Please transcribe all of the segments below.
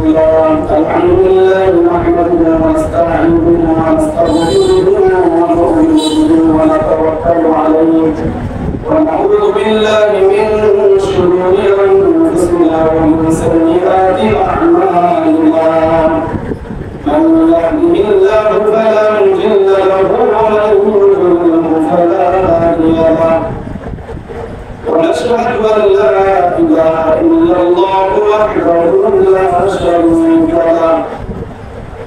الحمد لله نحمده ونستعينه ونستغفره ونؤمن به ونتوكل عليه ونعوذ بالله من شرور انفسنا ومن سيئات اعمالنا من يهده الله فلا مضل له ومن يضلل فلا هادي له ونشهد أن لا إله إلا الله وحده لا شريك له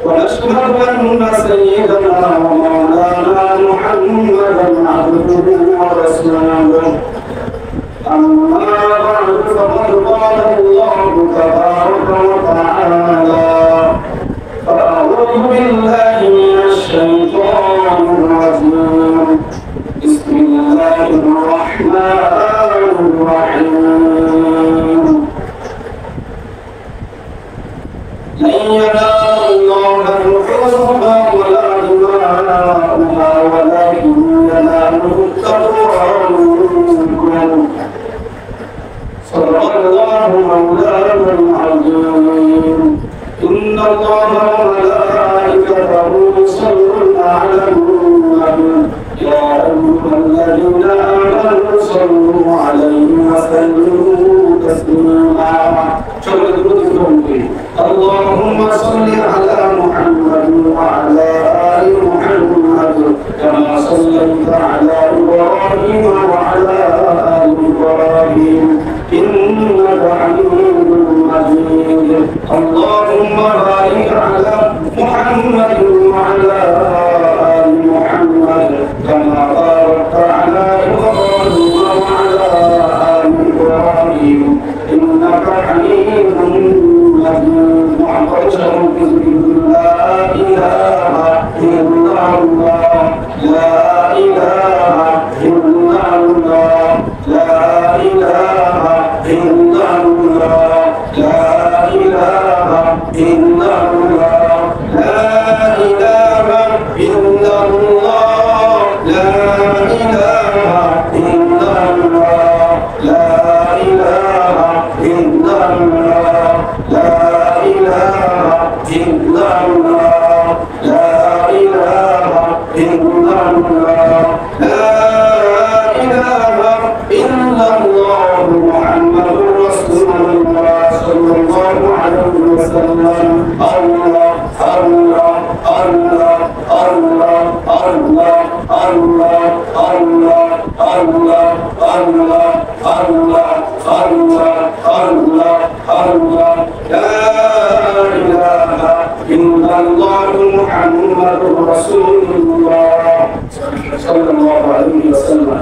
ونشهد أن سيدنا ومولانا محمدا عبده ورسوله أما بعد فقد قال الله تبارك وتعالى فأعوذ بالله من الشيطان الرجيم بسم الله الرحمن الرحيم لن ينال الله لحومها ولا دماؤها ولكن يناله التقوى منكم صدق الله مولانا العظيم إن الله وملائكته يصلون على النبي يا أيها الذين آمنوا صلوا عليه وسلموا تسليما اللهم صل على محمد وعلى آل محمد كما صليت على إبراهيم وعلى آل إبراهيم إنك حميد مجيد اللهم بارك على محمد وعلى آل محمد كما باركت على إبراهيم وعلى آل إبراهيم إنك حميد مجيد محمد شرف لا إله إلا الله لا إله إلا الله لا إله إلا الله لا إله إلا الله لا إله إلا الله لا إله إلا الله لا إله إلا الله لا إله إلا الله لا إله إلا الله لا إله إلا الله محمد رسول الله صلى الله عليه وسلم الله الله الله الله الله الله الله الله الله الله الله الله الله لا إله إلا الله محمد رسول الله صلى الله عليه وسلم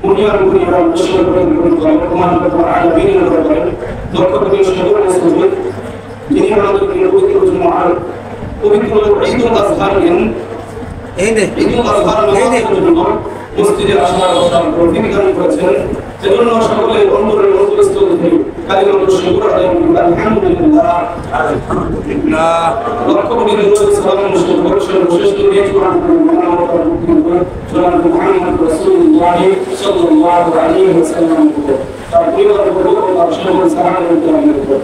দুনিয়ার দুনিয়ার মুশরিক আলামিনের ব্যাপারে লক্ষ্য করে সকল মুসলিম যিনি আমাদের পবিত্র জুমার পবিত্র ঈদুল আজহার দিন ঈদুল আজহার নামাজের জন্য মসজিদে আসার তৌফিক দান করেছেন সেজন্য সকলে অন্তরের অন্তরস্থল থেকে কালিমাতুল শুকর আদায় করি আলহামদুলিল্লাহ আলহামদুলিল্লাহ লক্ষ্য করে সালাম মুশরিক শ্রেষ্ঠ নিয়ে কোরআন জনাব মুহাম্মদ রাসূলুল্লাহ সাল্লাল্লাহু আলাইহি ওয়াসাল্লাম তার পরিবার বর্গ তার সকল সাহাবায়ে কেরামের উপর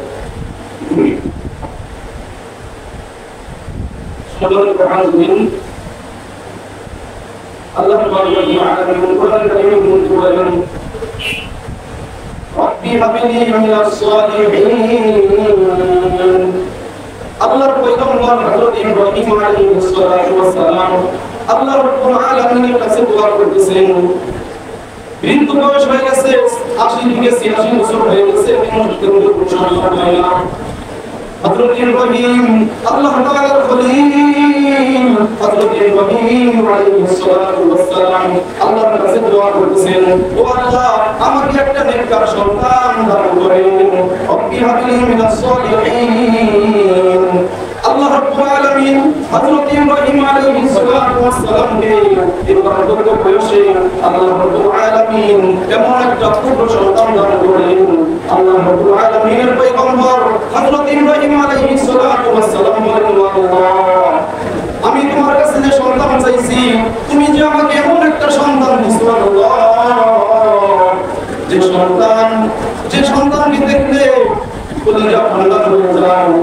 সকলের কোরআন দিন আল্লাহ তাবারক ওয়া তাআলা কোরআন কারীমের মধ্যে বলেন রব্বি হাবলি মিনাস সালিহিন আল্লাহর পয়গম্বর হযরত ইব্রাহিম আলাইহিস সালাতু ওয়াস সালাম আল্লাহ রাব্বুল আলামিনের কাছে দোয়া করতেছেন বৃদ্ধ বয়স হয়ে গেছে 80 থেকে 86 বছর হয়ে গেছে কিন্তু প্রশংসা হয় না হযরত ইব্রাহিম আল্লাহ তাআলার খলিল হযরত ইব্রাহিম আলাইহিস সালাতু ওয়াস সালাম আল্লাহর কাছে দোয়া করতেছেন ও আল্লাহ আমাকে একটা নেককার সন্তান দান করেন রব্বি হাবলি মিনাস সালিহিন আল্লাহ রাব্বুল আলামিন হযরত ইব্রাহিম আলাইহিস সালাতু ওয়াস সালামকে ইবাদত বয়সে আল্লাহ রাব্বুল আলামিন এমন একটা পুত্র সন্তান দান করেন আল্লাহ রাব্বুল আলামিনের পয়গম্বর হযরত ইব্রাহিম আলাইহিস সালাতু ওয়াস সালাম বলেন আল্লাহ আমি তোমার কাছে যে সন্তান চাইছি তুমি যে আমাকে এমন একটা সন্তান দিছো আল্লাহ যে সন্তানকে দেখলে কলিজা ঠান্ডা হয়ে যায় চাও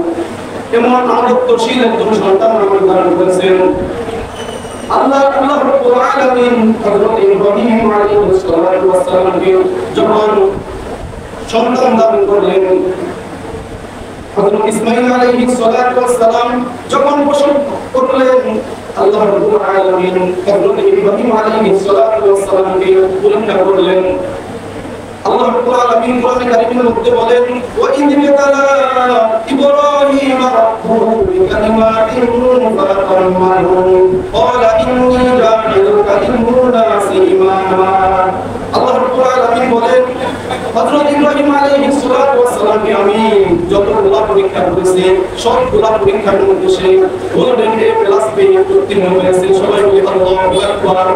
এমন আনন্দশীল একজন সন্তান আমাকে দান করেছেন আল্লাহ রাব্বুল আলামিন। হযরত ইব্রাহিম আলাইহিস সালাতু ওয়াস সালামকে যখন সন্তান দান করলেন, হযরত ইসমাঈল আলাইহিস সালাতু ওয়াস সালাম যখন প্রসব করলেন, আল্লাহ রাব্বুল আলামিন হযরত ইব্রাহিম আলাইহিস সালাতু ওয়াস সালামকে পরীক্ষা করলেন। আল্লাহ রাব্বুল আলামিন কোরআনে কারীমের মধ্যে বলেন, ওয়া ইয বিতালা ইব্রাহিম রাব্বুহু বিকালিমাতিন ফাতাম্মাহু ক্বালা ইন্নী জা'iলুকা লিন-নাসি ইমামা। আল্লাহ রাব্বুল আলামিন বলেন, হযরত ইব্রাহিম আলাইহিস সালাতু ওয়াস সালামকে আমি যতগুলো পরীক্ষা করেছি সবগুলো পরীক্ষার মধ্যে সে গোল্ডেন এ প্লাস পেয়ে উত্তীর্ণ হয়েছে। সবাই বলি আল্লাহু আকবার,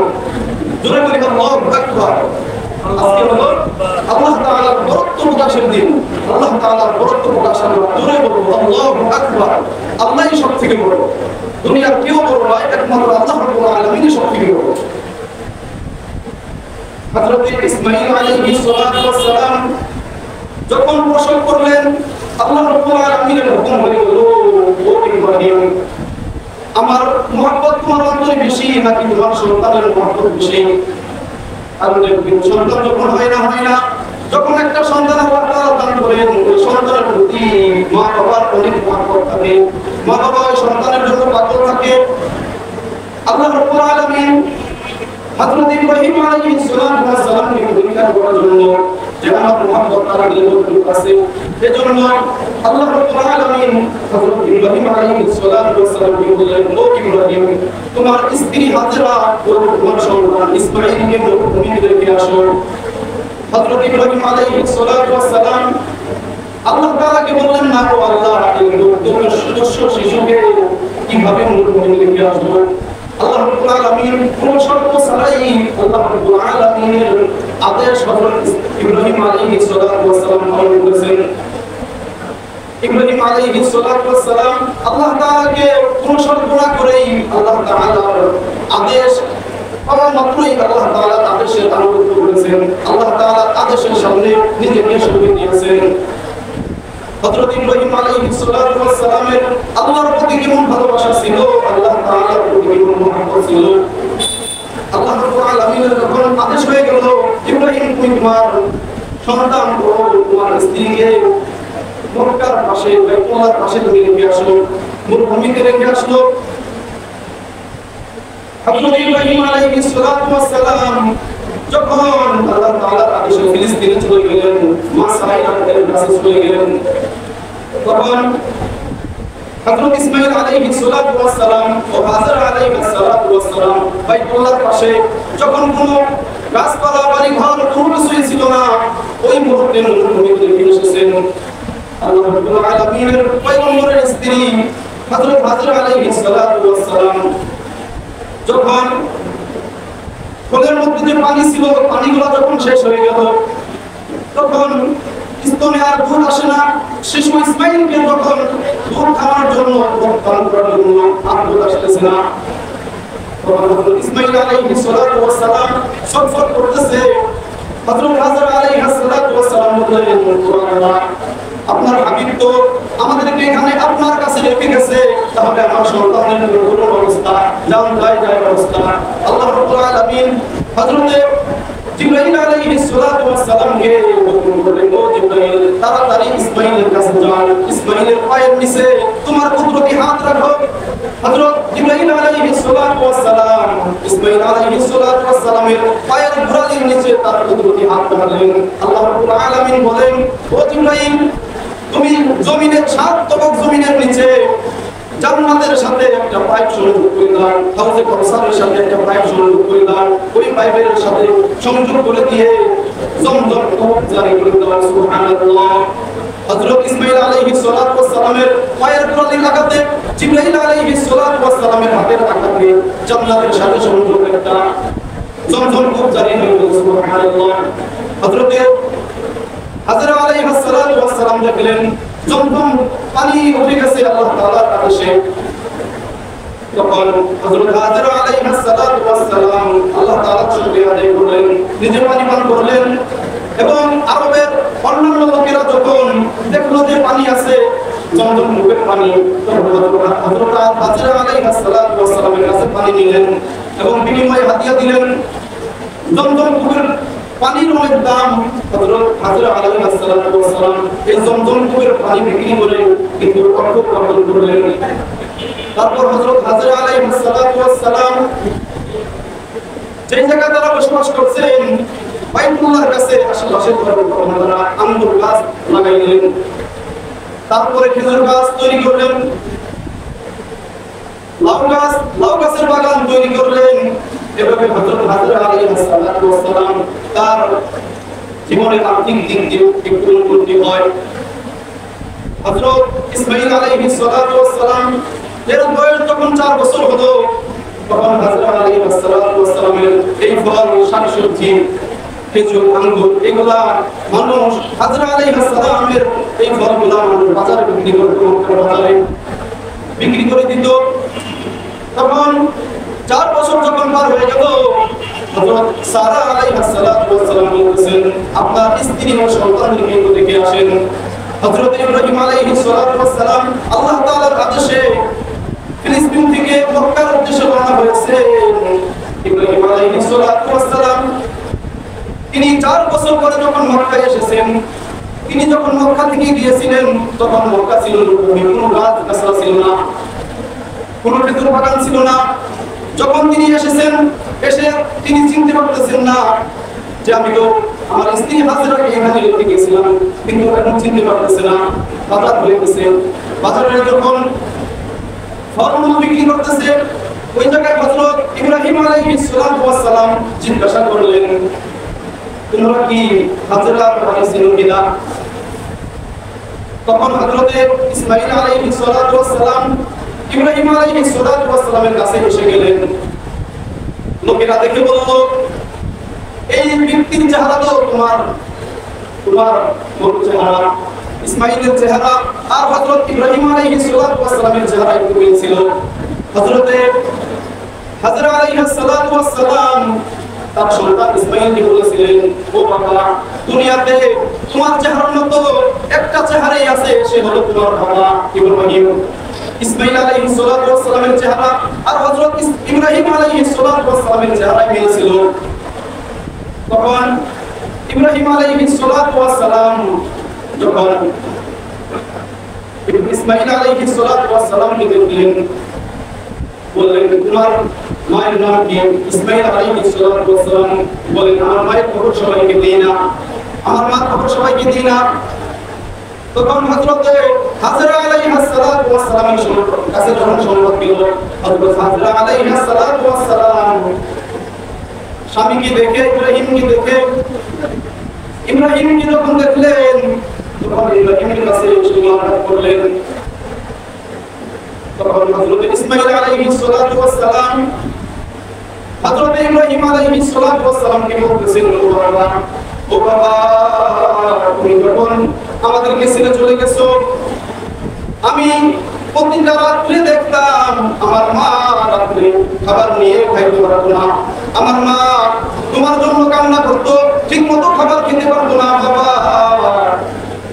জোরে বলি আল্লাহু আকবার। আজকে হলো আল্লাহ তাআলার বরত্ব প্রকাশের দিন। আল্লাহ তাআলার বরত্ব প্রকাশ আমরা জোরে বলবো আল্লাহু আকবার। আল্লাহই সবথেকে বড়, দুনিয়ার কেউ বড় নয়, একমাত্র আল্লাহ রাব্বুল আলামিনই সবথেকে বড়। হযরত ইসমাঈল আলাইহিস সালাতু ওয়াস সালাম যখন প্রসব করলেন, আল্লাহ রাব্বুল আলামিনের হুকুম হয়ে গেল, ও ইব্রাহিম, আমার মহব্বত তোমার অন্তরে বেশি নাকি তোমার সন্তানের মহব্বত বেশি? আর সন্তান যখন হয় না, যখন একটা সন্তান আল্লাহ তাআলা দান করেন, ওই সন্তানের প্রতি মা বাবার অনেক মহব্বত থাকে, মা বাবা ওই সন্তানের জন্য পাগল থাকে। আল্লাহ রাব্বুল আলামিন হযরত ইব্রাহিম আলাইহিস সালাতু ওয়াস সালামকে পরীক্ষা করার জন্য যে আমার মহব্বত তার দিলের কাছে, এজন্য আল্লাহ রাব্বুল আলামিন হযরত ইব্রাহিম আলাইহিস সালাতু ওয়াস সালামকে বললেন, ও ইব্রাহিম, তোমার স্ত্রী হাজেরা ও তোমার সন্তান ইসমাঈলকে মরুভূমিতে রেখে আসো। হযরত ইব্রাহিম আলাইহিস সালাতু ওয়াস সালাম আল্লাহ তাআলাকে বললেন, না ও আল্লাহ, এই দুষ্ট শিশুকে কিভাবে মরুভূমিতে রেখে আসবো? আল্লাহ রাব্বুল আলামিন কোন শর্ত ছাড়াই আল্লাহ রাব্বুল আলামিনের আদেশ হযরত ইব্রাহিম আলাইহিস সালাতু ওয়াস সালাম পালন করেছেন। ইব্রাহিম আলাইহিস সালাতু ওয়াস সালাম আল্লাহ তাআলাকে কোন শর্ত না করেই আল্লাহ তাআলার আদেশ পাওয়া মাত্রই আল্লাহ তাআলা আদেশের আনুগত্য করেছেন। আল্লাহ তাআলা আদেশের সামনে নিজেকে সরিয়ে দিয়েছেন। হযরত ইব্রাহিম আলাইহিস সালাতু ওয়াস সালামের আল্লাহর প্রতি কেমন ভালোবাসা ছিল, আল্লাহ তাআলার প্রতি কেমন মহব্বত ছিল। আল্লাহ রাব্বুল আলামিনের যখন আদেশ হয়ে গেল, ইব্রাহিম তুমি তোমার সন্তান ও তোমার স্ত্রীকে মক্কার পাশে বাইতুল্লাহর পাশে তুমি রেখে আসো, মরুভূমিতে রেখে আসলো। হযরত ইব্রাহিম আলাইহিস সালাতু ওয়াস সালাম যখন আল্লাহ তাআলার আদেশে ফিলিস্তিনে চলে গেলেন, মা সারাইয়ের কাছে চলে গেলেন, তখন হযরত ইসমাঈল আলাইহিস সালাতু ওয়াস সালাম ও হাজরা আলাইহিস সালাতু ওয়াস সালাম বাইতুল্লাহর পাশে যখন কোনো গাছপালা বাড়ি ঘর কোনো কিছুই ছিল না, ওই মুহূর্তে মরুভূমিতে রেখে এসেছেন। আল্লাহ রাব্বুল আলামিনের পয়গম্বরের স্ত্রী হযরত হাজরা আলাইহিস সালাতু ওয়াস সালাম যখন কোলের মধ্যে যে পানি ছিল, পানিগুলো যখন শেষ হয়ে গেল, তখন স্তনে আর দুধ আসে না। শিশু ইসমাঈলকে যখন দুধ খাওয়ার জন্য, দুধ পান করার জন্য আর দুধ আসতেছে না, তখন হযরত ইসমাঈল আলাইহিস সালাতু ওয়াস সালাম ছটফট করতেছে। হযরত হাজরা আলাইহিস সালাতু ওয়াস সালাম বললেন, আপনার হাবিব তো আমাদেরকে এখানে আপনার কাছে রেখে গেছে, তাহলে আমার সন্তানের কোনো অবস্থা, যায় অবস্থা। আল্লাহ রাব্বুল আলামিন হযরত জিবরাইল আলাইহিস সালাতু ওয়াস সালামকে হুকুম করলেন, ও জিবরাইল, তাড়াতাড়ি ইসমাঈলের কাছে যাও, ইসমাঈলের পায়ের নিচে তোমার কুদরতি হাত রাখো। হযরত জিবরাইল আলাইহিস সালাতু ওয়াস সালাম ইসমাঈল আলাইহিস সালাতু ওয়াস সালামের পায়ের গোড়ালির নিচে তার কুদরতি হাত রাখলেন। আল্লাহ রাব্বুল আলামিন বলেন, ও জিবরাইল, তুমি জমিনের 7 তবক জমিনের নিচে জান্নাতের সাথে একটা পাইপ সংযোগ করে দাও, হাউজে কাউসারের সাথে একটা পাইপ সংযোগ করে দাও, ওই পাইপের সাথে সংযোগ করে দিয়ে জমজম কূপ জারি করে দাও। সুবহানাল্লাহ। হযরত ইসমাঈল আলাইহিস সালাতু ওয়াস সালামের পায়ের গোড়ালি লাগাতে জিবরাইল আলাইহিস সালাতু ওয়াস সালামের হাতের আঘাতে জান্নাতের সাথে সংযোগ একটা জমজম কূপ জারি হয়ে গেল। সুবহানাল্লাহ। হযরত হাজরা আলাইহিস সালাতু ওয়াস সালাম দেখলেন জমজম পানি উঠে গেছে আল্লাহ তাআলার আদেশে। তখন হযরত হাজরা আলাইহিস সালাতু ওয়াস সালাম আল্লাহ তাআলার শুকরিয়া আদায় করলেন, নিজে পানি পান করলেন। এবং আরবের অন্যান্য লোকেরা যখন দেখলো যে পানি আছে, জমজম কূপের পানি হযরত হাজরা আলাইহিস সালাতু ওয়াস সালামের কাছে পানি নিলেন এবং বিনিময়ে হাদিয়া দিলেন। জমজম কূপের পানির অনেক দাম। হযরত হাজরা আলাইহিস সালাতু ওয়াস সালাম এই জমজম কূপের পানি বিক্রি করে কিন্তু অর্থ উপার্জন করলেন। তারপর হযরত হাজরা আলাইহিস সালাতু ওয়াস সালাম যে জায়গায় তারা বসবাস করছেন বাইতুল্লাহর কাছে আশেপাশে তারা আঙ্গুর গাছ লাগাইলেন, তারপরে খেজুর গাছ তৈরি করলেন, লাউ গাছের বাগান তৈরি করলেন। এভাবে হযরত হাজরা আলাইহিস সালাতু ওয়াস সালাম তার জীবনের আর্থিক দিক দিয়ে একটু উন্নতি হয়। হযরত ইসমাঈল আলাইহিস সালাতু ওয়াস সালাম এর বয়স যখন 4 বছর হলো তখন হাজরা আলাইহিস সালাতু ওয়াস সালামের এই ফল শাকসবজি খেজুর আঙ্গুর এগুলা মানুষ হাজরা আলাইহিস সালামের এই ফলগুলা মানুষ বাজারে বিক্রি করতে বাজারে বিক্রি করে দিত। তখন 4 বছর যখন পার হয়ে গেল হযরত সারা আলাইহিস সালাতু ওয়াস সালাম বলেছেন আপনার স্ত্রী ও সন্তানকে দেখে আসেন। হযরত ইব্রাহিম আলাইহিস সালাতু ওয়াস সালাম আল্লাহ তাআলার আদেশে ফিলিস্তিন থেকে মক্কার উদ্দেশ্যে রওনা হয়েছে। ইব্রাহিম আলাইহিস সালাতু ওয়াস সালাম তিনি 4 বছর পরে যখন মক্কায় এসেছেন, তিনি যখন মক্কা থেকে গিয়েছিলেন তখন মক্কা ছিল কোনো গাছ গাছরা ছিল না, কোনো খেজুর বাগান ছিল না। যখন তিনি এসেছেন এসে তিনি চিনতে পারতেছেন না যে আমি তো আমার স্ত্রী হাজরাকে এখানে রেখে গেছিলাম, কিন্তু এখন চিনতে পারতেছে না। বাজার হয়ে গেছে, বাজারে যখন ফলমূল বিক্রি করতেছে ওই জায়গায় হযরত ইব্রাহিম আলাইহিস সালাতু ওয়াস সালাম জিজ্ঞাসা করলেন তোমরা কি হাজরার বাড়ি ছিল কিনা? তখন হযরত ইসমাঈল আলাইহিস সালাতু ওয়াস সালাম ইব্রাহিম আলাইহিস সালাতু ওয়াস সালামের কাছে এসে গেলেন। লোকেরা দেখে বলল এই ব্যক্তির চেহারা তো তোমার চেহারা, ইসমাঈলের চেহারা আর হযরত ইব্রাহিম আলাইহিস সালাতু ওয়াস সালামের চেহারা একটু মিল ছিল। হযরত হাজরা আলাইহিস সালাতু ওয়াস সালাম তার সন্তান ইসমাঈলকে বলেছিলেন ও বাবা দুনিয়াতে তোমার চেহারার মতো একটা চেহারাই আছে, সে হলো তোমার বাবা ইব্রাহিম। ইসমাঈল আলাইহিস সালাতু ওয়াস সালামের চেহারা আর হযরত ইব্রাহিম আলাইহিস সালাতু ওয়াস সালামের চেহারা মিল ছিল। তখন ইব্রাহিম আলাইহিস সালাতু ওয়াস সালাম যখন ইসমাঈল আলাইহিস সালাতু ওয়াস সালামকে দেখলেন বললেন তোমার মায়ের নাম কি? ইসমাঈল আলাইহিস সালাতু ওয়াস সালাম বলেন আমার মায়ের খবর সবাইকে দিই না, আমার মার খবর সবাইকে দিই না। তখন হযরত হাজরা আলাইহিস সালাতু ওয়াস সালামের কাছে যখন সংবাদ দিল হযরত হাজরা আলাইহিস সালাতু ওয়াস সালাম স্বামীকে দেখে ইব্রাহিমকে যখন দেখলেন তখন ইব্রাহিমের কাছে সুবহানাল্লাহ করলেন। তখন হযরত ইসমাঈল আলাইহিস সালাতু ওয়াস সালাম হযরত ইব্রাহিম আলাইহিস সালাতু ওয়াস সালামকে বলতেছেন ও বাবা তুমি যখন আমাদেরকে ছেড়ে চলে গেছো আমি প্রতিটা রাত্রে দেখতাম আমার মা রাত্রে খাবার নিয়ে খাইতে পারতো না, আমার মা তোমার জন্য কান্না করতো, ঠিক মতো খাবার খেতে পারতো না বাবা।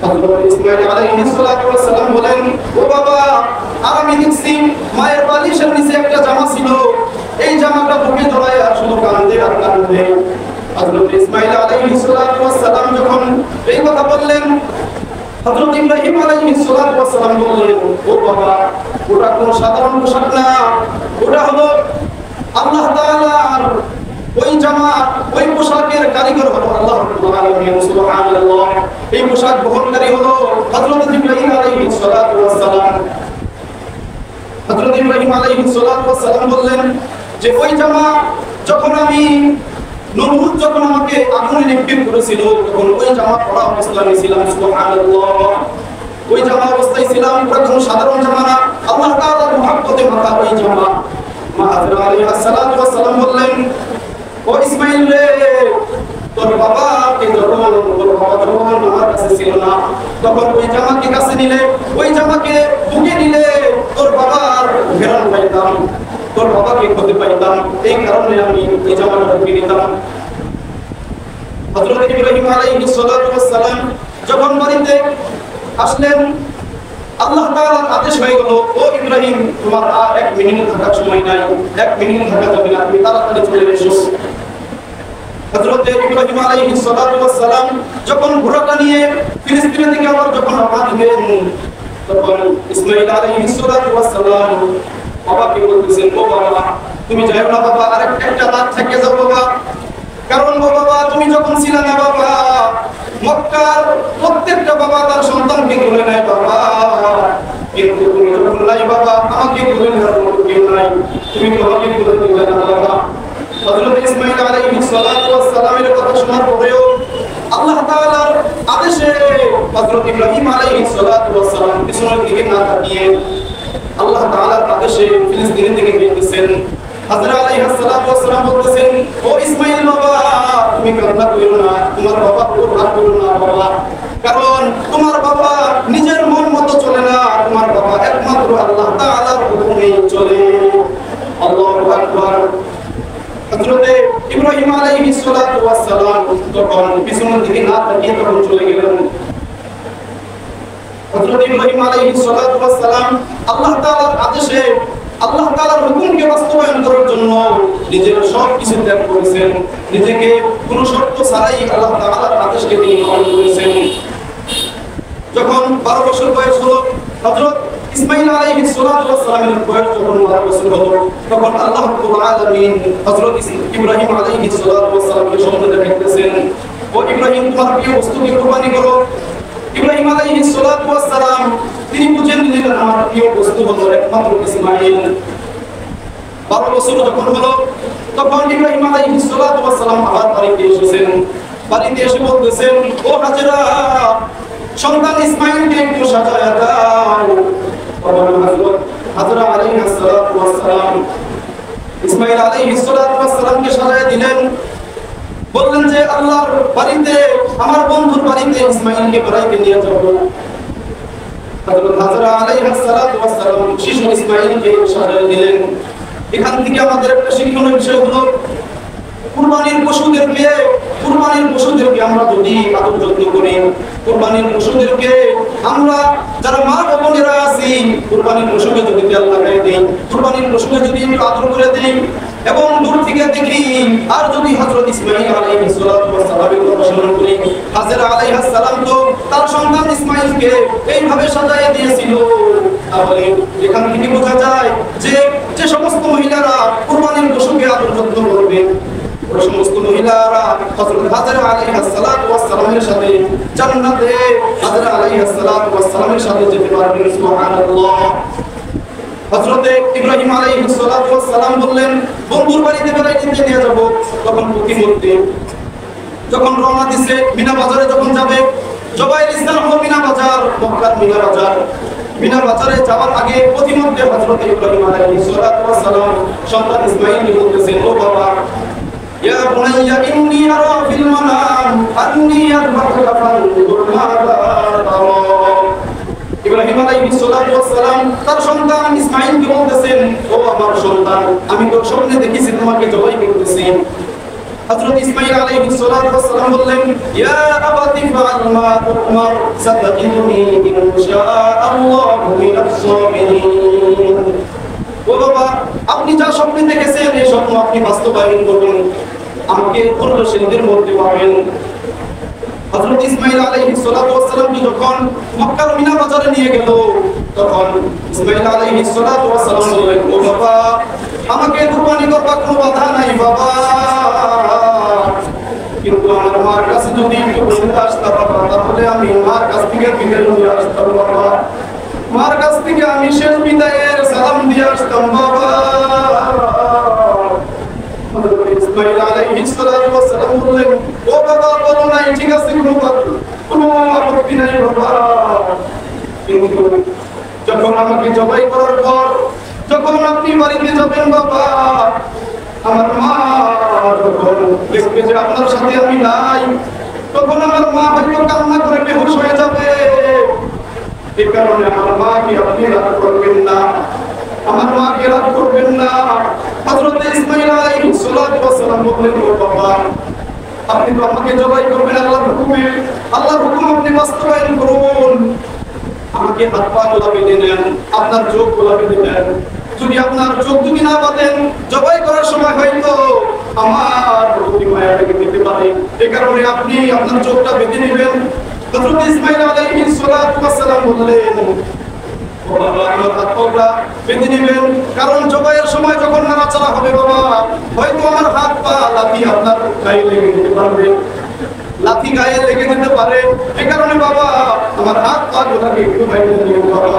হযরত ইসমাঈল আলাইহিস সালাতু ওয়াস সালাম বলেন ও বাবা আর আমি দেখছি মায়ের বালিশের নিচে একটা জামা ছিল, এই জামাটা বুকে জড়ায় আর শুধু কাঁদে আর কাঁদে। হযরত ইসমাঈল আলাইহিস সালাতু ওয়াস সালাম যখন এই কথা বললেন হযরত ইব্রাহিম আলাইহিস সালাতু ওয়াস সালাম বললেন ও বাবা ওটা কোনো সাধারণ পোশাক না, ওটা হলো আল্লাহ তাআলার ওই জামা ওই পোশাকের কারিগর হলো আল্লাহ রাব্বুল আলামিন সুবহানাল্লাহ। এই পোশাক বহনকারী হলো হযরত ইব্রাহিম আলাইহিস সালাতু ওয়াস সালাম। হযরত ইব্রাহিম আলাইহিস সালাতু ওয়াস সালাম বললেন যে ওই জামা যখন আমি নমরুদ যখন আমাকে আগুনে নিক্ষেপ করেছিল তখন ওই জামা পরা অবস্থায় ছিলাম সুবহানাল্লাহ। ওই জামা অবস্থায় ছিলাম, ওটা কোনো সাধারণ জামা না, আল্লাহ তাআলার মহব্বতে মাথা ওই জামা। মা হাজরা আলাইহিস সালাতু ওয়াস সালাম বললেন ও ইসমাঈল রে তোর বাবাকে যখন আমার কাছে ছিল না তখন ওই জামাকে কাছে নিলে ওই জামাকে বুকে নিলে তোর বাবার ঘেরান পাইতাম, তোর বাবাকে ক্ষতি পাইতাম, এই কারণে আমি এই জামাটা বুকে নিতাম। হযরত ইব্রাহিম আলাইহিস সালাতু ওয়াস সালাম যখন বাড়িতে আসলেন আল্লাহ তাআলার আদেশ হয়ে গেল, ও ইব্রাহিম তোমার আর 1 মিনিট থাকার সময় নাই, 1 মিনিট থাকা যাবে না, তুমি তাড়াতাড়ি চলে এসো। হযরত ইব্রাহিম আলাইহিস সালাতু ওয়াস সালাম যখন ঘোড়াটা নিয়ে ফিলিস্তিনের দিকে আবার যখন রওনা দিলেন, তখন ইসমাঈল আলাইহিস সালাতু ওয়াস সালাম বাবাকে বলতেছেন, ও বাবা তুমি যাও না বাবা, আর একটা রাত থেকে যাও বাবা, কারণ বাবা তুমি যখন ছিলে না বাবা, মক্কার প্রত্যেকটা বাবা তার সন্তানকে তুলে নেয় বাবা, কিন্তু তুমি যখন নাই বাবা, আমাকে তুলে নেওয়ার মতো কেউ নাই, তুমি তো আমাকে তুলে নিলে না বাবা। হযরত ইসমাঈল আলাইহিস সালাতু ওয়াস সালামের কথা শোনার পরেও আল্লাহ তাআলার আদেশে হযরত ইব্রাহিম আলাইহিস সালাতু ওয়াস সালাম পিছনের দিকে না তাকিয়ে আল্লাহ তাআলার আদেশে ফিলিস্তিনের দিকে গিয়েছেন। হযরত আলাইহিস সালাতু ওয়াস সালাম বলতেছেন, ও ইসমাঈল বাবা তুমি কান্না করো না, তোমার বাবার উপর রাগ করো না বাবা, কারণ তোমার বাবা নিজের মন মতো চলে না, তোমার বাবা একমাত্র আল্লাহ তাআলার হুকুমেই চলে। আল্লাহু আকবার। হযরত ইব্রাহিম আলাইহিস সালাতু ওয়াস সালাম তখন পিছনের দিকে না তাকিয়ে তখন চলে গেলেন। হযরত ইব্রাহিম আলাইহিস সালাতু ওয়াস সালাম আল্লাহ তাআলার আদেশে আল্লাহ তাআলার হুকুমকে বাস্তবায়ন করার জন্য নিজের সব কিছু ত্যাগ করেছেন, নিজেকে কোনো শর্ত ছাড়াই আল্লাহ তাআলার আদেশকে তিনি পালন করেছেন। যখন 12 বছর বয়স হলো, হযরত ইসমাঈল আলাইহিস সালাতু ওয়াস সালামের বয়স যখন 12 বছর হলো, তখন আল্লাহ রাব্বুল আলামিন হযরত ইব্রাহিম আলাইহিস সালাতু ওয়াস সালামকে স্বপ্নে দেখাইতেছেন, ও ইব্রাহিম তোমার প্রিয় বস্তুকে কুরবানি করো। ইব্রাহিম আলাইহিস সালাতু ওয়াস সালাম তিনি বুঝে নিলেন আমার প্রিয় বস্তু হলো একমাত্র ইসমাঈল। 12 বছর যখন হলো, তখন ইব্রাহিম আলাইহিস সালাতু ওয়াস সালাম আবার বাড়িতে এসেছেন। বাড়িতে এসে বলতেছেন, ও হাজেরা সন্তান ইসমাঈলকে একটু সাজায়া দাও। হাজরা আলাইহিস সালাতু ওয়াস সালাম ইসমাঈল আলাইহিস সালাতু ওয়াস সালামকে সাজায়া দিলেন, বললেন যে আল্লাহর বাড়িতে আমার বন্ধুর বাড়িতে ইসমাঈলকে বেড়াইতে নিয়ে যাব। হযরত হাজরা আলাইহিস সালাতু ওয়াস সালাম শিশু ইসমাঈলকে সাজায়া দিলেন। এখান থেকে আমাদের একটা শিক্ষণীয় বিষয় হলো, কুরবানির পশুদেরকে আমরা যদি আদর যত্ন করি, কুরবানির পশুদেরকে আমরা যারা মা বোনেরা আছি, কুরবানির পশুকে যদি তেল লাগাই দেই, কুরবানির পশুকে যদি একটু আদর করে দেই এবং দূর থেকে দেখি, আর যদি হযরত ইসমাঈল আলাইহিস সালাতু ওয়াস সালামের কথা স্মরণ করি, হাজরা আলাইহিস সালাম তো তার সন্তান ইসমাঈলকে এইভাবে সাজায় দিয়েছিল, তাহলে এখান থেকে বোঝা যায় যে যে সমস্ত মহিলারা কুরবানির পশুকে আদর যত্ন করবেন, ওই সমস্ত মহিলারা হযরত হাজরা আলাইহিস সালাতু ওয়াস সালামের সাথে জান্নাতে হাজরা আলাইহিস সালাতু ওয়াস সালামের সাথে যেতে পারবেন। সুবহানাল্লাহ। হযরত ইব্রাহিম আলাইহিস সালাতু ওয়াস সালাম বললেন, বন্ধুর বাড়িতে বেড়াইতে নিয়ে যাব। তখন প্রতিমধ্যে যখন রওনা দিছে, মিনা বাজারে যখন যাবে, জবাইর স্থান হলো মিনা বাজার, মক্কার মিনা বাজার। মিনা বাজারে যাওয়ার আগে প্রতিমধ্যে হযরত ইব্রাহিম আলাইহিস সালাতু ওয়াস সালাম সন্তান ইসমাঈলকে বলতেছেন, ও বাবা ইয়া বুনাইয়া ইন্নী আরা ফিল মানাম আন্নী আযবাহুকা ফানজুর মাযা তারা। ইব্রাহিম আলাইহিস সালাতু ওয়াস সালাম তার সন্তান ইসমাঈলকে বলতেছেন, ও আমার সন্তান আমি তো স্বপ্নে দেখেছি তোমাকে জবাই করতেছি। হযরত ইসমাঈল আলাইহিস সালাতু ওয়াস সালাম বললেন, ইয়া আবাতি ফাআল মা তুমার সাতাজিদুনি ইনশাআল্লাহু মিনাস সাবিরিন। ও বাবা আপনি যা স্বপ্ন দেখেছেন এই স্বপ্ন আপনি বাস্তবায়ন করুন, আমাকে ধৈর্যশীলদের মধ্যে পাবেন। হযরত ইসমাঈল আলাইহিস সালাতু ওয়াস সালাম যখন মক্কার মিনা বাজারে নিয়ে গেল, তখন ইসমাঈল আলাইহিস সালাতু ওয়াস সালাম বললেন, ও বাবা আমাকে কুরবানি করবার কোনো বাধা নাই বাবা, কিন্তু আমার মার কাছে যদি একটু বসে আসতাম বাবা, তাহলে আমি মার কাছ থেকে বিদায় নিয়ে আসতাম বাবা, মার কাছ থেকে আমি শেষ বিদায়ের সালাম দিয়ে আসতাম বাবা। ইসমাঈল আলাইহিস সালাতু ওয়াস সালাম বললেন, ও বাবা বলো নাই ঠিক আছে, কোনো আপত্তি নাই বাবা, কিন্তু যখন আমাকে জবাই করার পর যখন আপনি বাড়িতে যাবেন বাবা, আমার মা যখন দেখবে যে আপনার সাথে আমি নাই, তখন আমার মা হয়তো কান্না করে বেহুশ হয়ে যাবে। এই কারণে আমার মাকে আপনি রাগ করবেন না, আমার মাকে রাগ করবেন না। হযরত ইসমাঈল আলাইহিস সালাতু ওয়াস সালাম বললেন, ও বাবা আপনি তো আমাকে জবাই করবেন আল্লাহর হুকুমে, আল্লাহর হুকুম আপনি বাস্তবায়ন করুন। আমাকে হাত পা গুলা বেঁধে নেন, আপনার চোখ গুলা বেঁধে নেন। যদি আপনার চোখ দুটি না বাঁধেন, জবাই করার সময় হয়তো আমার প্রতি মায়া লেগে যেতে পারে। এই কারণে আপনি আপনার চোখটা বেঁধে নেবেন। হযরত ইসমাঈল আলাইহিস সালাতু ওয়াস সালাম বললেন, বাবা আমার হাত পা বেঁধে নেবেন, কারণ জবাইয়ের সময় যখন নাড়াচাড়া হবে বাবা, হয়তো আমার হাত পা লাথি আপনার গায়ে লেগে যেতে পারবে, লাথি গায়ে লেগে যেতে পারে। এই কারণে বাবা আমার হাত পা গুলাকে একটু বেঁধে দিন বাবা।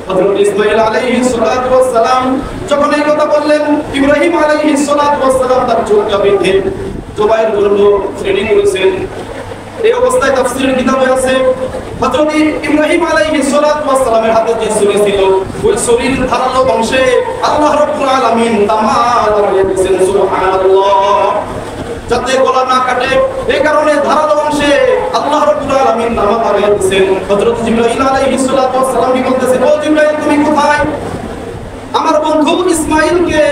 হযরত ইসমাঈল আলাইহিস সালাতু ওয়াস সালাম যখন এই কথা বললেন, ইব্রাহিম আলাইহিস সালাতু ওয়াস সালাম তার চোখটা বেঁধে জবাইয়ের জন্য ট্রেনিং করেছেন। এই অবস্থায় তাফসীরের কিতাবে আছে হযরত ইব্রাহিম আলাইহিস সালাতু ওয়াস সালামের হাতে যে ছুরি ছিল, ওই ছুরির ধারালো অংশে আল্লাহ রাব্বুল আলামিন তামাল লাগিয়ে দিয়েছেন, সুবহানাল্লাহ, যাতে গলা না কাটে। এই কারণে ধারালো অংশে আল্লাহ রাব্বুল আলামিন তামাল লাগিয়ে দিয়েছেন। হযরত জিবরাইল আলাইহিস সালাতু ওয়াস সালাম কি বলতেছেন, ও জিবরাইল তুমি কোথায়? আমার বন্ধু ইসমাঈলকে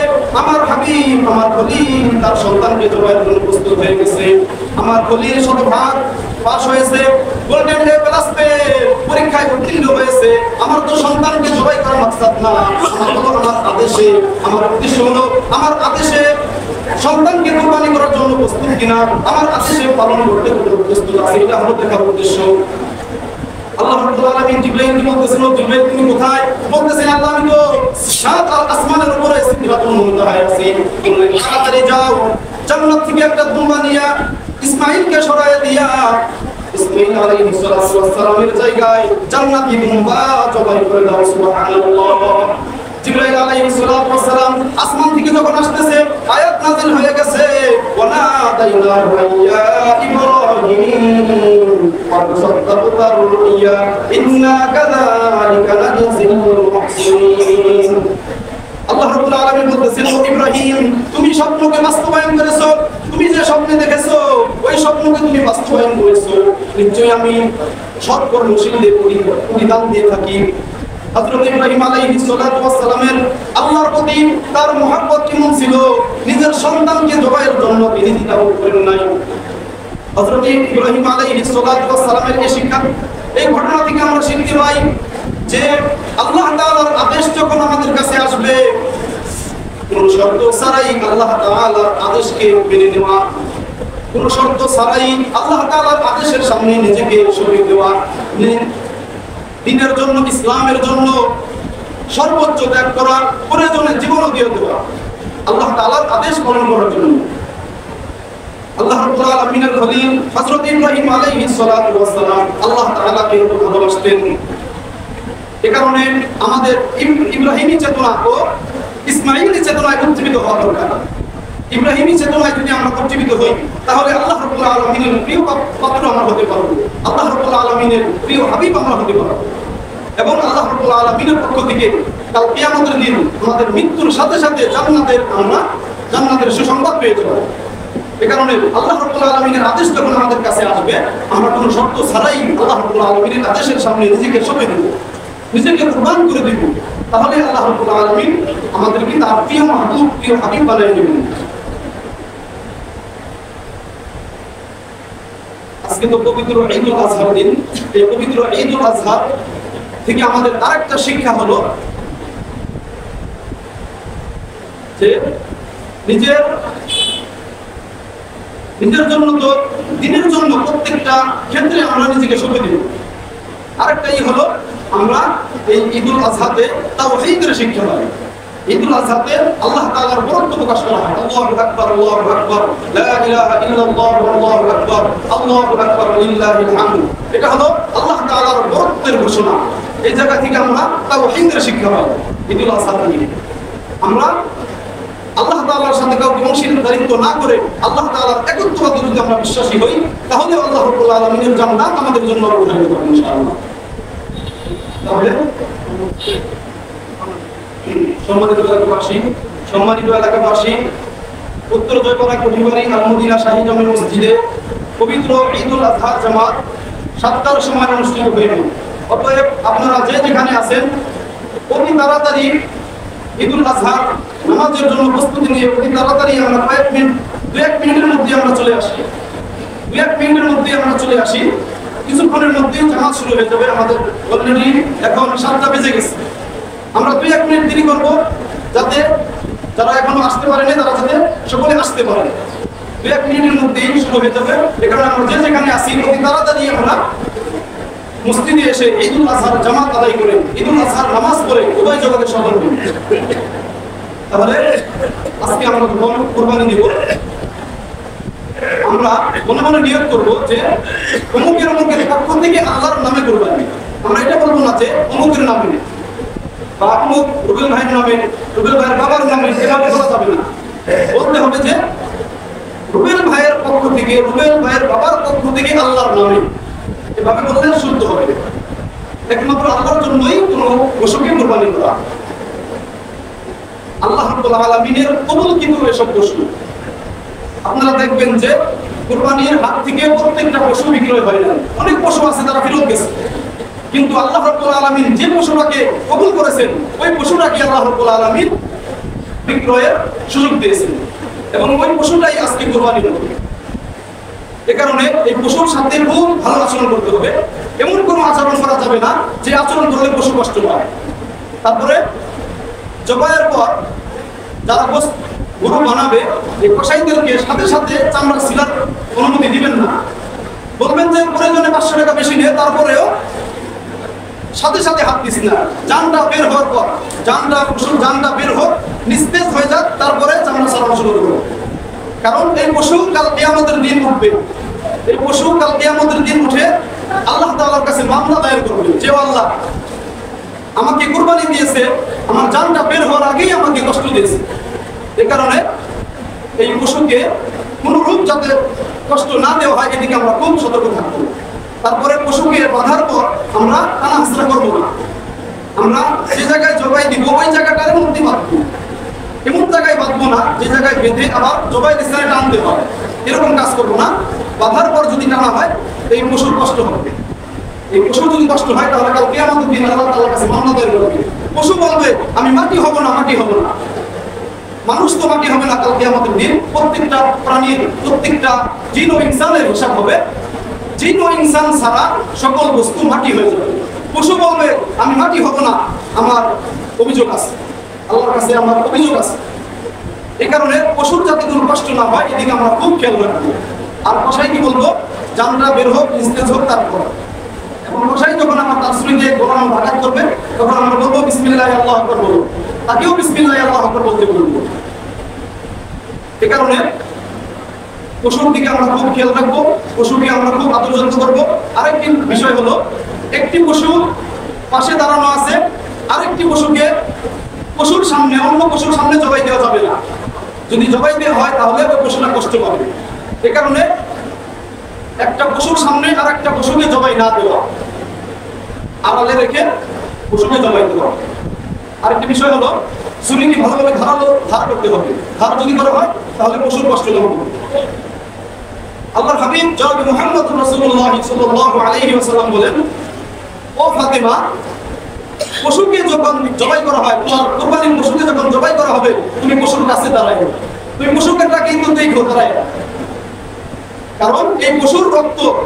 আমার হাবিব, আমার খলিল তার সন্তানকে জবাইয়ের জন্য প্রস্তুত হয়ে গেছে। আমার খলিল শতভাগ পাস হয়েছে, গোল্ডেন এ প্লাস পেয়ে পরীক্ষায় উত্তীর্ণ হয়েছে। আমার তো সন্তানকে জবাই করার মাকসাদ না, আমার আদেশে, আমার উদ্দেশ্য হলো আমার আদেশে সন্তানকে কুরবানি করার জন্য প্রস্তুত কিনা, আমার আদেশে পালন করতে প্রস্তুত আছে, এটা হলো দেখার উদ্দেশ্য। আল্লাহ রাব্বুল আলামিন জিবরাইলকে বলতেছেন, ও জিবরাইল তুমি কোথায়? বলতেছেন, আল্লাহ আমি তো সাত আসমানের উপরে সিদরাতুল মুনতাহায় আছি। তুমি তাড়াতাড়ি যাও, জান্নাত থেকে একটা দুম্বা নিয়া ইসমাঈলকে সরায় দিয়া ইসমাঈল আলাইহিস সালামের জায়গায় জান্নাতি দুম্বা জবাই করে দাও, সুবহানাল্লাহ। জিবরাইল আলাইহিস সালাম আসমান থেকে যখন আসতেছে, আয়াত নাযিল হয়ে গেছে, ওয়ানা দাইনাহু ইয়া ইব্রাহিম قد صدقت الرؤيا إنا كذلك نجزي المحسنين। আল্লাহ রাব্বুল আলামিন বলতেছেন, ও ইব্রাহিম তুমি স্বপ্নকে বাস্তবায়ন করেছো, তুমি যে স্বপ্নে দেখেছো ওই স্বপ্নকে তুমি বাস্তবায়ন করেছো, নিশ্চয়ই আমি সৎকর্মশীলদের পরিদান দিয়ে থাকি। হযরত ইব্রাহিম আলাইহিস সালাতু ওয়াস সালামের আল্লাহর প্রতি তার মহব্বত কেমন ছিল, নিজের সন্তানকে জবাইয়ের জন্য তিনি দ্বিধা করেন নাই। হযরত ইব্রাহিম আলাইহিস সালাতু ওয়াস সালামের এই শিক্ষা, এই ঘটনা থেকে আমরা শিখতে পাই যে আল্লাহ তাআলার আদেশ যখন আমাদের কাছে আসবে, কোন শর্ত ছাড়াই আল্লাহ তাআলার আদেশকে মেনে নেওয়া, কোন শর্ত ছাড়াই আল্লাহ তাআলার আদেশের সামনে নিজেকে সঁপে দেওয়া, দ্বীনের জন্য, ইসলামের জন্য সর্বোচ্চ ত্যাগ করা, প্রয়োজনে জীবনও দিয়ে দেওয়া, আল্লাহ তাআলার আদেশ পালন করার জন্য। আল্লাহ রাব্বুল আলামিনের খলিল হযরত ইব্রাহিম আলাইহিস সালাতু ওয়াস সালাম আল্লাহ তাআলাকে ভালোবাসতেন। এই কারণে আমাদের ইব্রাহিমী চেতনা ও ইসমাঈলী চেতনায় উজ্জীবিত হওয়া দরকার। ইব্রাহিমী চেতনায় যদি আমরা উজ্জীবিত হই, তাহলে আল্লাহ রাব্বুল আলামিনের প্রিয় পাত্র আমরা হতে পারব, আল্লাহ রাব্বুল আলামিনের প্রিয় হাবিব আমরা হতে পারব, এবং আল্লাহ রাব্বুল আলামিনের পক্ষ থেকে কাল কিয়ামতের দিন আমাদের মৃত্যুর সাথে সাথে জান্নাতের সুসংবাদ পেয়ে যাব। এই কারণে আল্লাহ রাব্বুল আলামিনের আদেশ যখন আমাদের কাছে আসবে, আমরা কোনো শর্ত ছাড়াই আল্লাহ রাব্বুল আলামিনের আদেশের সামনে নিজেকে সঁপে দেব, নিজেকে কুরবান করে দেব, তাহলে আল্লাহ রাব্বুল আলামিন আমাদেরকে তার প্রিয় মাহবুব, প্রিয় হাবিব বানিয়ে নেবেন। আজকে তো পবিত্র ঈদুল আজহার দিন। এই পবিত্র ঈদুল আজহা থেকে আমাদের আরেকটা শিক্ষা হলো যে নিজের জন্য তো দিনের জন্য প্রত্যেকটা ক্ষেত্রে আমরা নিজেকে সঁপে দিব। আরেকটাই হলো আমরা এই ঈদুল আজহাতে তাওহীদের শিক্ষা পাই। ঈদুল আজহাতে আল্লাহ তাআলার বরত্ব প্রকাশ করা হয়, আল্লাহু আকবার, আল্লাহু আকবার, লা ইলাহা ইল্লাল্লাহ, আল্লাহু আকবার, আল্লাহু আকবার, লিল্লাহিল হামদ। এটা হলো আল্লাহ তাআলার বরত্বের ঘোষণা। এই জায়গা থেকে আমরা তাওহীদের শিক্ষা পাই। ঈদুল আজহা থেকে আমরা আল্লাহ তাআলার সাথে কাউকে অংশীদারিত্ব না করে আল্লাহ তাআলার একত্ববাদের যদি আমরা বিশ্বাসী হই, তাহলে আল্লাহ রাব্বুল আলামিনের জান্নাত আমাদের জন্য অবধারিত হবে ইনশাআল্লাহ। তাহলে সম্মানিত এলাকাবাসী, উত্তর জয়পাড়া কোঠিবাড়ি আল মদিনা শাহী জামে মসজিদে পবিত্র ঈদুল আজহার জামাত 7টার সময় অনুষ্ঠিত হইবে। অতএব আপনারা যে যেখানে আছেন অতি তাড়াতাড়ি ঈদুল আজহার নামাজের জন্য প্রস্তুতি নিয়ে অতি তাড়াতাড়ি আমরা দু এক মিনিটের মধ্যে আমরা চলে আসি। কিছুক্ষণের মধ্যেই জামাত শুরু হয়ে যাবে। আমাদের অলরেডি এখন 7টা বেজে গেছে। আমরা 2-1 মিনিট দেরি করবো, যাতে যারা এখনো আসতে পারেনি তারা যাতে সকলে আসতে পারে। 2-1 মিনিটের মধ্যেই শুরু হয়ে যাবে। এখানে আমরা যে যেখানে আসি অতি তাড়াতাড়ি আমরা মসজিদে এসে ঈদুল আজহার জামাত আদায় করে ঈদুল আজহার নামাজ পড়ে উভয় জগতে সফল করি। তাহলে আজকে আমরা কুরবানি দিব। আমরা মনে মনে নিয়ত করবো যে অমুকের পক্ষ থেকে আল্লাহর নামে কুরবানি। আমরা এটা বলবো না যে অমুকের নামে বা অমুক রুবেল ভাইয়ের নামে, রুবেল ভাইয়ের বাবার নামে, এভাবে বলা যাবে না। বলতে হবে যে রুবেল ভাইয়ের পক্ষ থেকে, রুবেল ভাইয়ের বাবার পক্ষ থেকে আল্লাহর নামে। এভাবে বললে শুদ্ধ হবে। একমাত্র আল্লাহর জন্যই কোনো পশুকে কুরবানি করা। আল্লাহ রাব্বুল আলামিনের কবুল কিন্তু এসব পশু। আপনারা দেখবেন যে কুরবানির হাত থেকে প্রত্যেকটা পশু বিক্রয় হয় না। অনেক পশু আছে তারা ফেরত গেছে, কিন্তু আল্লাহ রাব্বুল আলামিন যে পশুটাকে কবুল করেছেন ওই পশুটাকে আল্লাহ রাব্বুল আলামিন বিক্রয়ের সুযোগ দিয়েছেন, এবং ওই পশুটাই আজকে কুরবানি হবে। এ কারণে এই পশুর সাথে খুব ভালো আচরণ করতে হবে। এমন কোনো আচরণ করা যাবে না যে আচরণ করলে পশু কষ্ট পায়। তারপরে জবাইয়ের পর যারা গরু বানাবে এই কসাইদেরকে সাথে সাথে চামড়া ছিলার অনুমতি দিবেন না। বলবেন যে প্রয়োজনে 500 টাকা বেশি নিয়ে, তারপরেও সাথে সাথে হাত দিস না। জানটা বের হওয়ার পর পশুর জানটা বের হোক, নিস্তেজ হয়ে যাক, তারপরে চামড়া ছাড়ানো শুরু করবো। কারণ এই পশু কাল কিয়ামতের দিন উঠবে। এই পশু কাল কিয়ামতের দিন উঠে আল্লাহ তাআলার কাছে মামলা দায়ের করবে যে আল্লাহ আমাকে কুরবানি দিয়েছে, আমার জানটা বের হওয়ার আগেই আমাকে কষ্ট দিয়েছে। এই কারণে এই পশুকে কোনো রূপ যাতে কষ্ট না দেওয়া হয় এদিকে আমরা খুব সতর্ক থাকবো। তারপরে পশুকে বাঁধার পর আমরা টানা হাসরা করবো না। আমরা যে জায়গায় জবাই দিব ওই জায়গাটার মধ্যে বাঁধবো। এমন জায়গায় বাঁধবো না যে জায়গায় বেঁধে আবার জবাইয়ের স্থানে টানতে হয়, এরকম কাজ করবো না। বাঁধার পর যদি টানা হয় এই পশুর কষ্ট হবে। এই পশুর যদি কষ্ট হয় তাহলে কাল কিয়ামতের দিন আল্লাহ তাআলার কাছে মামলা দায়ের করবে। পশু বলবে আমি মাটি হব না, মাটি হব না। মানুষ তো মাটি হবে না কাল কিয়ামতের দিন। প্রত্যেকটা প্রাণীর, প্রত্যেকটা জিন ও ইনসানের হিসাব হবে। জিন ও ইনসান ছাড়া সকল বস্তু মাটি হয়ে যাবে। পশু বলবে আমি মাটি হব না, আমার অভিযোগ আছে, আল্লাহর কাছে আমার অভিযোগ আছে। এই কারণে পশুর যাতে কোনো কষ্ট না হয় এদিকে আমরা খুব খেয়াল রাখবো। আর কসাই কি বলবো, জানটা বের হোক, নিস্তেজ হোক, তারপর এবং কসাই যখন আমার তাসবিহ দিয়ে গোলাম ভাগাত করবে তখন আমরা বলবো বিসমিল্লাহি আল্লাহু আকবার বলবো, তাকেও বিসমিল্লাহি আল্লাহু আকবার বলতে বলবো। এই কারণে পশুর দিকে আমরা খুব খেয়াল রাখবো, পশুকে আমরা খুব আদর যত্ন করবো। আরেকটি বিষয় হলো, একটি পশু পাশে দাঁড়ানো আছে, আরেকটি পশুকে পশুর সামনে, অন্য পশুর সামনে জবাই দেওয়া যাবে না। যদি জবাই দেওয়া হয় তাহলে ওই পশুটা কষ্ট পাবে। এ কারণে একটা পশুর সামনে আর একটা পশুকে জবাই না দেওয়া, আড়ালে রেখে পশুকে জবাই দেওয়া। আরেকটি বিষয় হলো, ছুরিকে ভালোভাবে ধার করতে হবে। ধার যদি করা হয় তাহলে পশুর কষ্ট হবে। আল্লাহর হাবিব জনাব মুহাম্মদ রাসূলুল্লাহ সাল্লাল্লাহু আলাইহি ওয়াসাল্লাম বলেন, ও ফাতেমা, পশুকে যখন জবাই করা হয়, তোমার কুরবানির পশুকে যখন জবাই করা হবে, তুমি পশুর কাছে দাঁড়াইবে, তুমি পশুকে কিন্তু দেখো দাঁড়ায়। কারণ এই পশুর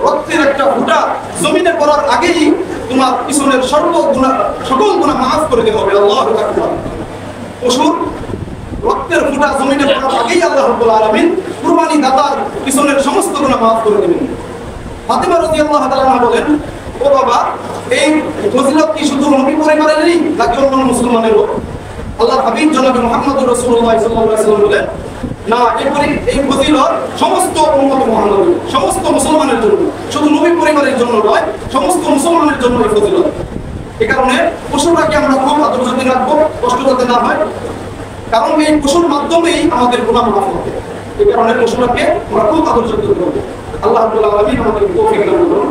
রক্তের একটা ফোঁটা জমিনে পড়ার আগেই তোমার পিছনের সকল গুনাহ মাফ করে দেওয়া হবে। আল্লাহু আকবার। পশুর রক্তের ফোঁটা জমিনে পড়ার আগেই আল্লাহ রাব্বুল আলামিন কুরবানি দাতার পিছনের সমস্ত গুনাহ মাফ করে দেবেন। ফাতিমা রাদিয়াল্লাহু তাআলা বলেন, ও বাবা, এই ফজিলত কি শুধু নবী পরিবারেরই নাকি অন্য মুসলমানেরও? আল্লাহর হাবিব জনাব মুহাম্মদ রাসূলুল্লাহ সাল্লাল্লাহু আলাইহি ওয়াসাল্লাম বলেন, না, এই ফজিলত সমস্ত উম্মত মুহাম্মাদের, সমস্ত মুসলমানের জন্য, শুধু নবী পরিবারের জন্য নয়, সমস্ত মুসলমানের জন্য এই ফজিলত। এই কারণে পশুটাকে আমরা খুব আদর যত্নে রাখবো, কষ্ট যাতে না হয়, কারণ এই পশুর মাধ্যমেই আমাদের গুনাহ মাফ হবে। এই কারণে পশুটাকে আমরা খুব আদর যত্ন করবো। আল্লাহ রাব্বুল আলামিন আমাদের তৌফিক দান করুন।